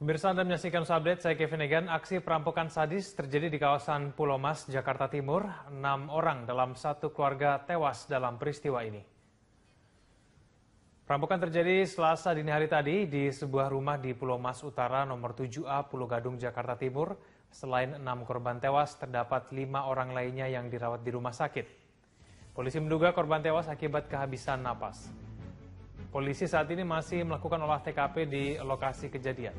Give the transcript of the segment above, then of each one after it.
Pemirsa, Anda menyaksikan Update, saya Kevin Egan. Aksi perampokan sadis terjadi di kawasan Pulau Mas, Jakarta Timur. 6 orang dalam satu keluarga tewas dalam peristiwa ini. Perampokan terjadi Selasa dini hari tadi di sebuah rumah di Pulau Mas Utara nomor 7A Pulau Gadung, Jakarta Timur. Selain 6 korban tewas, terdapat 5 orang lainnya yang dirawat di rumah sakit. Polisi menduga korban tewas akibat kehabisan napas. Polisi saat ini masih melakukan olah TKP di lokasi kejadian.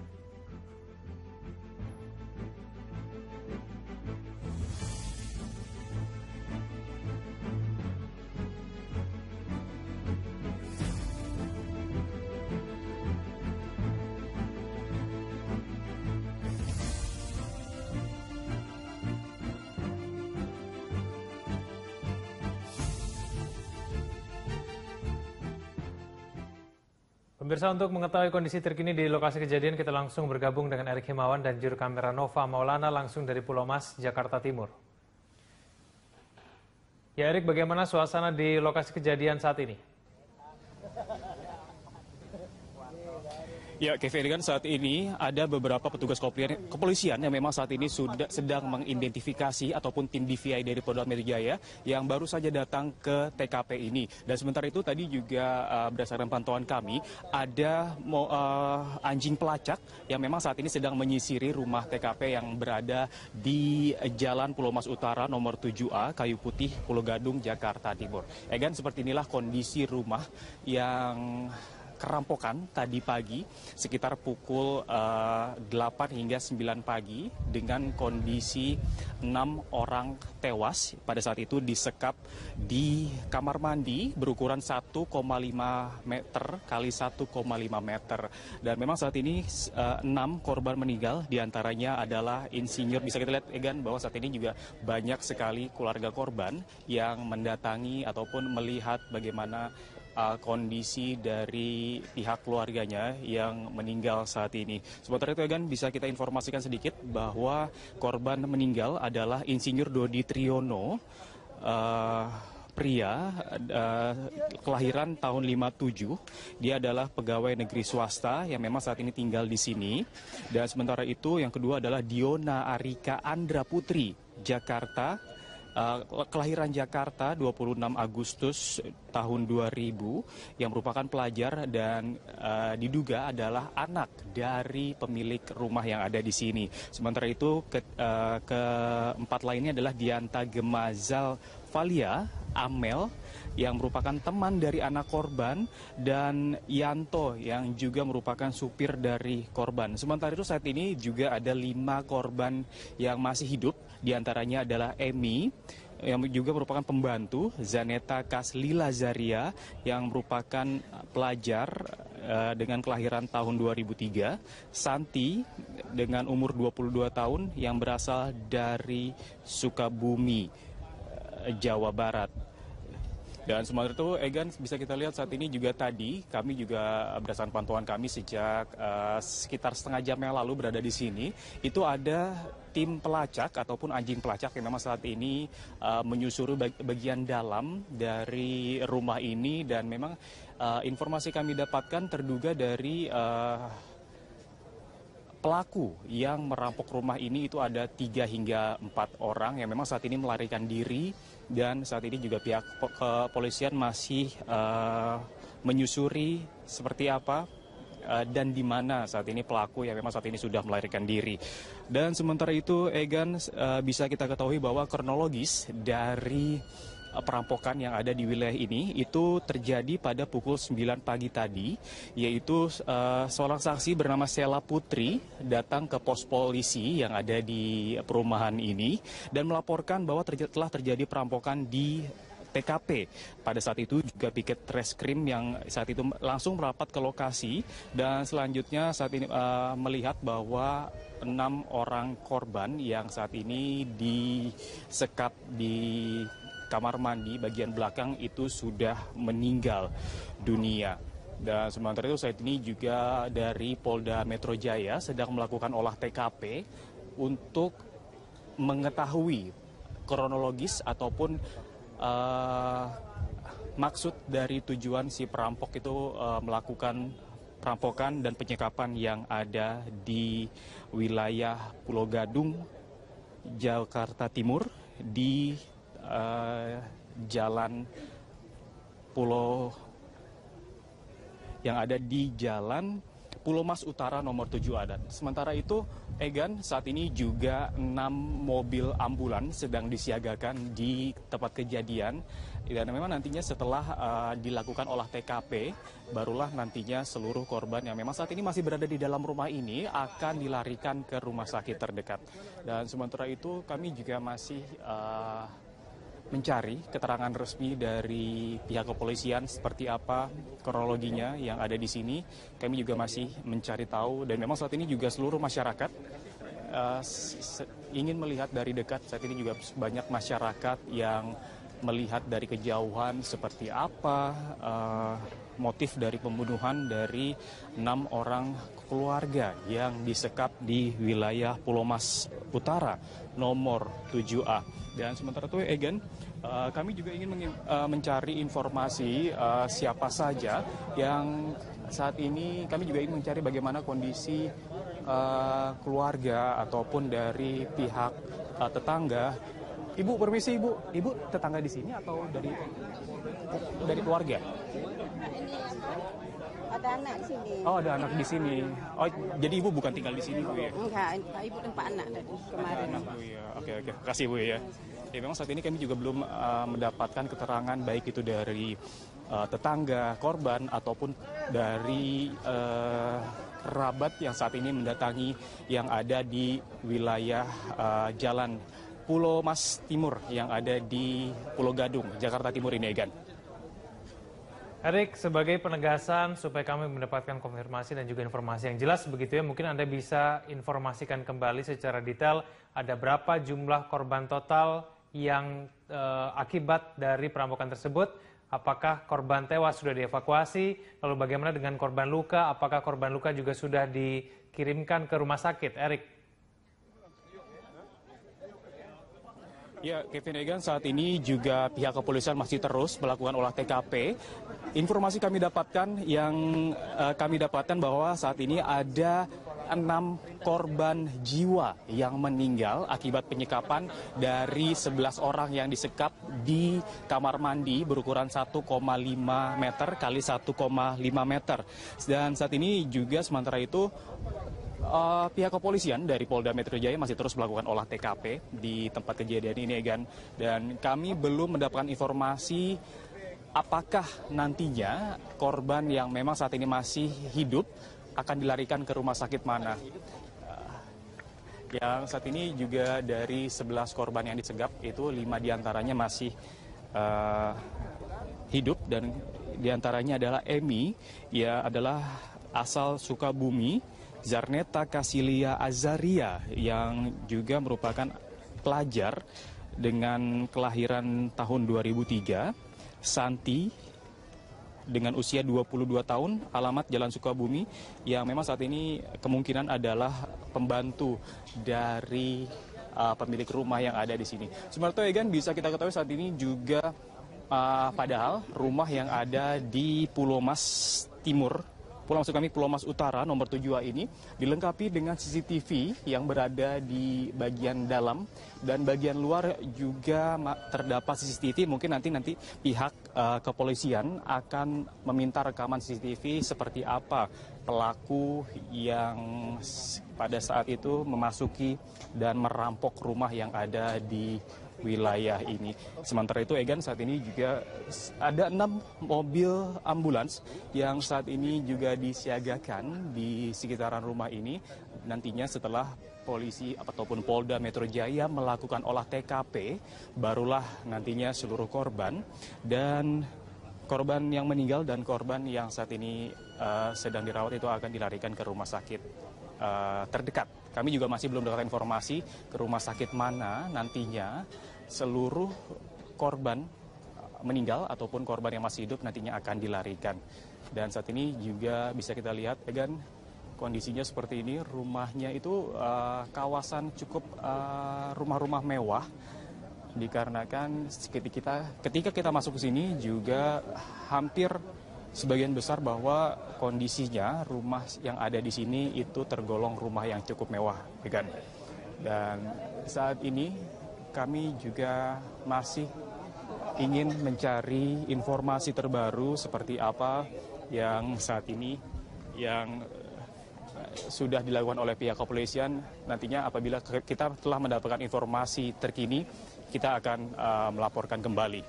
Pemirsa, untuk mengetahui kondisi terkini di lokasi kejadian, kita langsung bergabung dengan Erik Himawan dan juru kamera Nova Maulana langsung dari Pulau Mas, Jakarta Timur. Ya Erik, bagaimana suasana di lokasi kejadian saat ini? Ya, Kevin, kan saat ini ada beberapa petugas kepolisian yang memang saat ini sudah sedang mengidentifikasi ataupun tim DVI dari Polda Metro Jaya yang baru saja datang ke TKP ini. Dan sementara itu tadi juga berdasarkan pantauan kami ada anjing pelacak yang memang saat ini sedang menyisiri rumah TKP yang berada di Jalan Pulau Mas Utara nomor 7A Kayu Putih, Pulau Gadung, Jakarta Timur. Egan, seperti inilah kondisi rumah yang kerampokan tadi pagi sekitar pukul 8 hingga 9 pagi dengan kondisi 6 orang tewas pada saat itu disekap di kamar mandi berukuran 1,5 meter kali 1,5 meter. Dan memang saat ini 6 korban meninggal, diantaranya adalah insinyur. Bisa kita lihat, Egan, bahwa saat ini juga banyak sekali keluarga korban yang mendatangi ataupun melihat bagaimana kondisi dari pihak keluarganya yang meninggal saat ini. Sementara itu, Egan, bisa kita informasikan sedikit bahwa korban meninggal adalah Insinyur Dodi Triyono, pria kelahiran tahun 57. Dia adalah pegawai negeri swasta yang memang saat ini tinggal di sini. Dan sementara itu yang kedua adalah Diona Arika Andra Putri, Jakarta. Kelahiran Jakarta 26 Agustus tahun 2000 yang merupakan pelajar dan diduga adalah anak dari pemilik rumah yang ada di sini. Sementara itu keempat lainnya adalah Dianta Gemazal Valia Amel yang merupakan teman dari anak korban dan Yanto yang juga merupakan supir dari korban. Sementara itu saat ini juga ada 5 korban yang masih hidup, diantaranya adalah Emi yang juga merupakan pembantu, Zaneta Kaslila Zaria yang merupakan pelajar dengan kelahiran tahun 2003, Santi dengan umur 22 tahun yang berasal dari Sukabumi, Jawa Barat. Dan sementara itu, Egan, bisa kita lihat saat ini juga tadi kami juga berdasarkan pantauan kami sejak sekitar setengah jam yang lalu berada di sini, itu ada tim pelacak ataupun anjing pelacak yang memang saat ini menyusuri bagian dalam dari rumah ini. Dan memang informasi kami dapatkan terduga dari pelaku yang merampok rumah ini itu ada 3 hingga 4 orang yang memang saat ini melarikan diri. Dan saat ini juga pihak kepolisian masih menyusuri seperti apa dan di mana saat ini pelaku yang memang saat ini sudah melarikan diri. Dan sementara itu, Egan, bisa kita ketahui bahwa kronologis dari perampokan yang ada di wilayah ini itu terjadi pada pukul 9 pagi tadi, yaitu seorang saksi bernama Sela Putri datang ke pos polisi yang ada di perumahan ini dan melaporkan bahwa telah terjadi perampokan di TKP. Pada saat itu juga piket reskrim yang saat itu langsung merapat ke lokasi dan selanjutnya saat ini melihat bahwa 6 orang korban yang saat ini disekap di kamar mandi bagian belakang itu sudah meninggal dunia. Dan sementara itu saat ini juga dari Polda Metro Jaya sedang melakukan olah TKP untuk mengetahui kronologis ataupun maksud dari tujuan si perampok itu melakukan perampokan dan penyekapan yang ada di wilayah Pulau Gadung, Jakarta Timur di jalan Pulau yang ada di Jalan Pulau Mas Utara nomor 7A. Dan sementara itu, Egan, saat ini juga 6 mobil ambulans sedang disiagakan di tempat kejadian. Dan memang nantinya setelah dilakukan olah TKP, barulah nantinya seluruh korban yang memang saat ini masih berada di dalam rumah ini akan dilarikan ke rumah sakit terdekat. Dan sementara itu kami juga masih mencari keterangan resmi dari pihak kepolisian seperti apa kronologinya yang ada di sini. Kami juga masih mencari tahu, dan memang saat ini juga seluruh masyarakat ingin melihat dari dekat. Saat ini juga banyak masyarakat yang melihat dari kejauhan seperti apa motif dari pembunuhan dari 6 orang keluarga yang disekap di wilayah Pulau Mas Utara nomor 7A. Dan sementara itu, Egan, kami juga ingin mencari informasi siapa saja yang saat ini, kami juga ingin mencari bagaimana kondisi keluarga ataupun dari pihak tetangga. Ibu, permisi Ibu. Ibu tetangga di sini atau dari keluarga? Ini ada anak di sini. Oh, ada anak di sini. Oh, jadi Ibu bukan tinggal di sini, Bu ya? Enggak, ibu tempat anak tadi kemarin. Anak, Bu ya. Oke. Kasih Bu ya. Ya, memang saat ini kami juga belum mendapatkan keterangan baik itu dari tetangga korban ataupun dari kerabat yang saat ini mendatangi yang ada di wilayah Jalan Pulau Mas Timur yang ada di Pulau Gadung, Jakarta Timur ini, Egan. Erik, sebagai penegasan supaya kami mendapatkan konfirmasi dan juga informasi yang jelas begitu ya, mungkin Anda bisa informasikan kembali secara detail ada berapa jumlah korban total yang akibat dari perampokan tersebut. Apakah korban tewas sudah dievakuasi? Lalu bagaimana dengan korban luka? Apakah korban luka juga sudah dikirimkan ke rumah sakit? Erik. Ya, Kevin, Egan, saat ini juga pihak kepolisian masih terus melakukan olah TKP. Informasi kami dapatkan bahwa saat ini ada 6 korban jiwa yang meninggal akibat penyekapan dari 11 orang yang disekap di kamar mandi berukuran 1,5 meter kali 1,5 meter. Dan saat ini juga sementara itu pihak kepolisian dari Polda Metro Jaya masih terus melakukan olah TKP di tempat kejadian ini, Egan. Dan kami belum mendapatkan informasi apakah nantinya korban yang memang saat ini masih hidup akan dilarikan ke rumah sakit mana. Yang saat ini juga dari 11 korban yang disegap itu 5 diantaranya masih hidup, dan diantaranya adalah Emi, ia adalah asal Sukabumi, Zarneta Kasilia Azaria yang juga merupakan pelajar dengan kelahiran tahun 2003, Santi dengan usia 22 tahun, alamat Jalan Sukabumi, yang memang saat ini kemungkinan adalah pembantu dari pemilik rumah yang ada di sini. Sementara itu, Egan, bisa kita ketahui saat ini juga padahal rumah yang ada di Pulau Mas Timur, Pulau Mas Utara nomor 7A ini dilengkapi dengan CCTV yang berada di bagian dalam, dan bagian luar juga terdapat CCTV. Mungkin nanti pihak kepolisian akan meminta rekaman CCTV seperti apa pelaku yang pada saat itu memasuki dan merampok rumah yang ada di wilayah ini. Sementara itu, Egan, saat ini juga ada 6 mobil ambulans yang saat ini juga disiagakan di sekitaran rumah ini. Nantinya setelah polisi ataupun Polda Metro Jaya melakukan olah TKP, barulah nantinya seluruh korban yang meninggal dan korban yang saat ini sedang dirawat itu akan dilarikan ke rumah sakit terdekat. Kami juga masih belum mendapatkan informasi ke rumah sakit mana nantinya seluruh korban meninggal ataupun korban yang masih hidup nantinya akan dilarikan. Dan saat ini juga bisa kita lihat, Egan, kondisinya seperti ini. Rumahnya itu kawasan cukup rumah-rumah mewah, dikarenakan ketika kita masuk ke sini juga hampir sebagian besar bahwa kondisinya rumah yang ada di sini itu tergolong rumah yang cukup mewah, Megan. Dan saat ini kami juga masih ingin mencari informasi terbaru seperti apa yang saat ini yang sudah dilakukan oleh pihak kepolisian. Nantinya apabila kita telah mendapatkan informasi terkini, kita akan melaporkan kembali.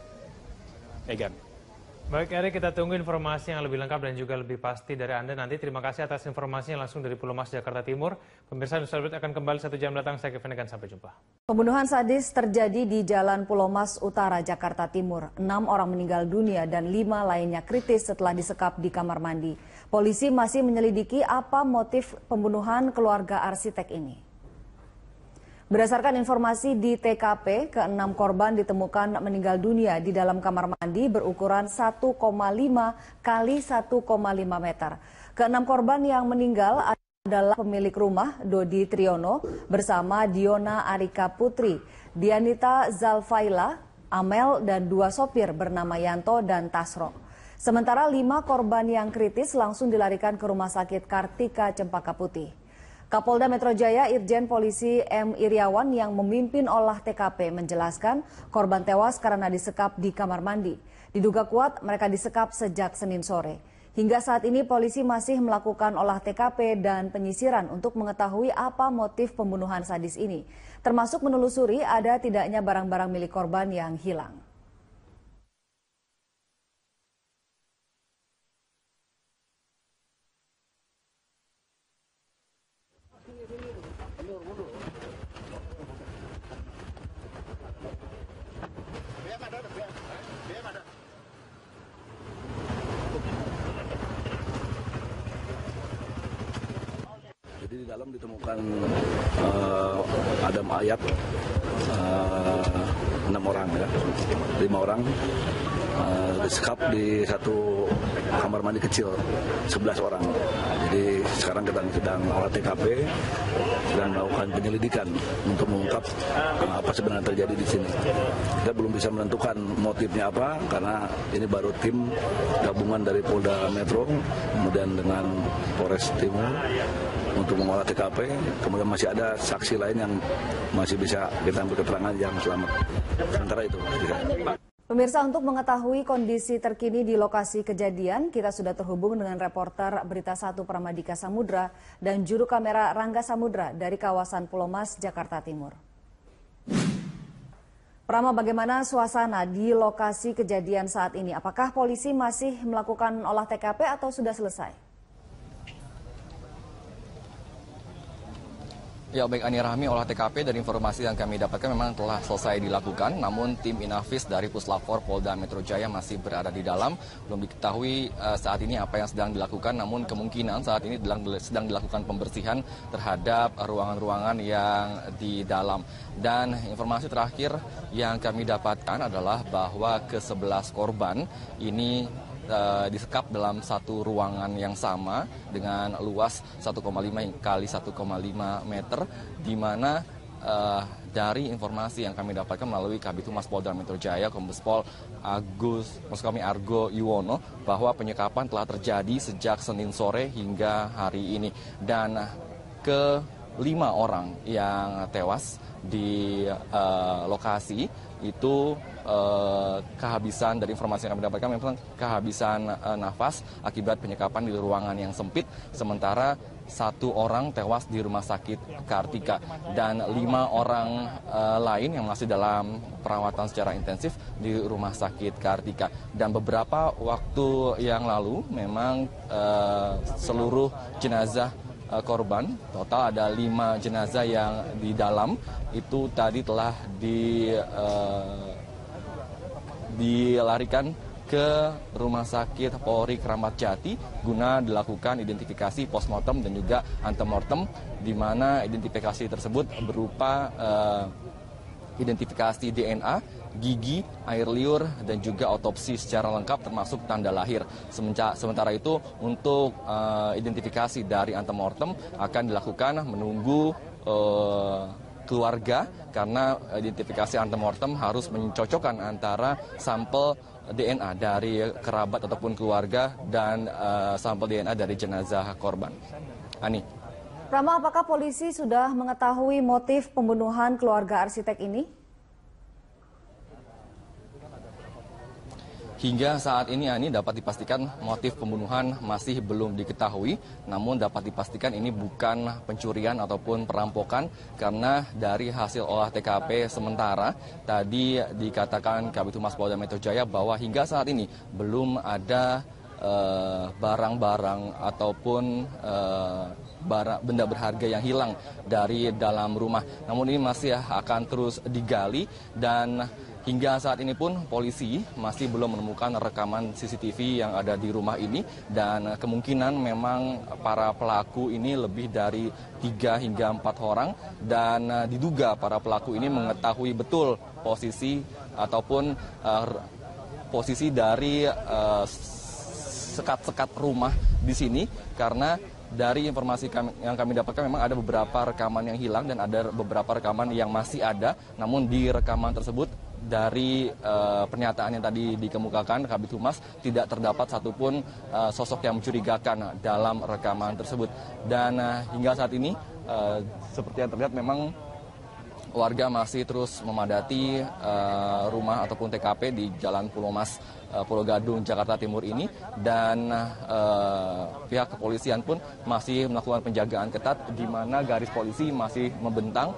Megan. Baik Erik, kita tunggu informasi yang lebih lengkap dan juga lebih pasti dari Anda nanti. Terima kasih atas informasinya langsung dari Pulau Mas, Jakarta Timur. Pemirsa News Update akan kembali 1 jam datang. Saya Kevin Egan, sampai jumpa. Pembunuhan sadis terjadi di Jalan Pulau Mas Utara, Jakarta Timur. 6 orang meninggal dunia dan 5 lainnya kritis setelah disekap di kamar mandi. Polisi masih menyelidiki apa motif pembunuhan keluarga arsitek ini. Berdasarkan informasi di TKP, ke-6 korban ditemukan meninggal dunia di dalam kamar mandi berukuran 1,5 kali 1,5 meter. Ke-6 korban yang meninggal adalah pemilik rumah Dodi Triono bersama Diona Arika Putri, Dianita Zalfaila, Amel, dan 2 sopir bernama Yanto dan Tasro. Sementara 5 korban yang kritis langsung dilarikan ke Rumah Sakit Kartika Cempaka Putih. Kapolda Metro Jaya Irjen Polisi M. Iriawan yang memimpin olah TKP menjelaskan korban tewas karena disekap di kamar mandi. Diduga kuat mereka disekap sejak Senin sore. Hingga saat ini polisi masih melakukan olah TKP dan penyisiran untuk mengetahui apa motif pembunuhan sadis ini. Termasuk menelusuri ada tidaknya barang-barang milik korban yang hilang. Jadi di dalam ditemukan ada mayat 6 orang ya, 5 orang disekap di satu kamar mandi kecil 11 orang. Jadi sekarang kita sedang olah TKP, sedang melakukan penyelidikan untuk mengungkap apa sebenarnya terjadi di sini. Kita belum bisa menentukan motifnya apa karena ini baru tim gabungan dari Polda Metro kemudian dengan Polres Timur untuk mengolah TKP, kemudian masih ada saksi lain yang masih bisa kita ambil keterangan yang selamat. Sementara itu. Pemirsa, untuk mengetahui kondisi terkini di lokasi kejadian, kita sudah terhubung dengan reporter Berita 1 Pramadika Samudra dan juru kamera Rangga Samudra dari kawasan Pulau Mas, Jakarta Timur. Prama, bagaimana suasana di lokasi kejadian saat ini? Apakah polisi masih melakukan olah TKP atau sudah selesai? Ya, baik Ani Rahmi, olah TKP dari informasi yang kami dapatkan memang telah selesai dilakukan, namun tim Inafis dari Puslapfor Polda Metro Jaya masih berada di dalam. Belum diketahui saat ini apa yang sedang dilakukan, namun kemungkinan saat ini sedang dilakukan pembersihan terhadap ruangan-ruangan yang di dalam. Dan informasi terakhir yang kami dapatkan adalah bahwa ke-11 korban ini disekap dalam satu ruangan yang sama dengan luas 1,5 kali 1,5 meter, di mana dari informasi yang kami dapatkan melalui Kabid Humas Polda Metro Jaya, Kombes Pol Argo Yuwono, bahwa penyekapan telah terjadi sejak Senin sore hingga hari ini. Dan ke-5 orang yang tewas di lokasi itu kehabisan, dari informasi yang kami dapatkan memang kehabisan nafas akibat penyekapan di ruangan yang sempit, sementara 1 orang tewas di Rumah Sakit Kartika dan 5 orang lain yang masih dalam perawatan secara intensif di Rumah Sakit Kartika. Dan beberapa waktu yang lalu memang seluruh jenazah korban, total ada 5 jenazah yang di dalam itu tadi telah dilarikan ke Rumah Sakit Polri Kramat Jati guna dilakukan identifikasi postmortem dan juga antemortem, di mana identifikasi tersebut berupa identifikasi DNA, gigi, air liur, dan juga otopsi secara lengkap termasuk tanda lahir. Sementara itu untuk identifikasi dari antemortem akan dilakukan menunggu keluarga karena identifikasi antemortem harus mencocokkan antara sampel DNA dari kerabat ataupun keluarga dan sampel DNA dari jenazah korban. Ani. Rama, apakah polisi sudah mengetahui motif pembunuhan keluarga arsitek ini? Hingga saat ini, Ani, dapat dipastikan motif pembunuhan masih belum diketahui. Namun dapat dipastikan ini bukan pencurian ataupun perampokan karena dari hasil olah TKP sementara tadi dikatakan Kabid Humas Polda Metro Jaya bahwa hingga saat ini belum ada barang-barang ataupun benda berharga yang hilang dari dalam rumah. Namun ini masih akan terus digali dan hingga saat ini pun polisi masih belum menemukan rekaman CCTV yang ada di rumah ini dan kemungkinan memang para pelaku ini lebih dari 3 hingga 4 orang dan diduga para pelaku ini mengetahui betul posisi ataupun posisi dari sekat-sekat rumah di sini karena dari informasi yang kami dapatkan memang ada beberapa rekaman yang hilang dan ada beberapa rekaman yang masih ada, namun di rekaman tersebut dari pernyataan yang tadi dikemukakan Kabid Humas tidak terdapat satupun sosok yang mencurigakan dalam rekaman tersebut dan hingga saat ini seperti yang terlihat memang warga masih terus memadati rumah ataupun TKP di Jalan Pulau Mas, Pulau Gadung, Jakarta Timur ini dan pihak kepolisian pun masih melakukan penjagaan ketat di mana garis polisi masih membentang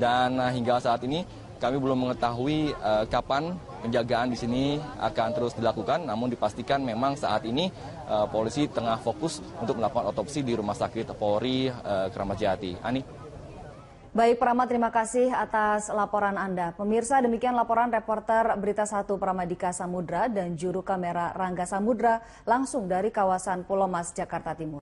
dan hingga saat ini kami belum mengetahui kapan penjagaan di sini akan terus dilakukan, namun dipastikan memang saat ini polisi tengah fokus untuk melakukan otopsi di Rumah Sakit Polri Kramat Jati. Ani. Baik, Prama, terima kasih atas laporan Anda. Pemirsa, demikian laporan reporter Berita 1 Pramadika Samudra dan juru kamera Rangga Samudra langsung dari kawasan Pulau Mas, Jakarta Timur.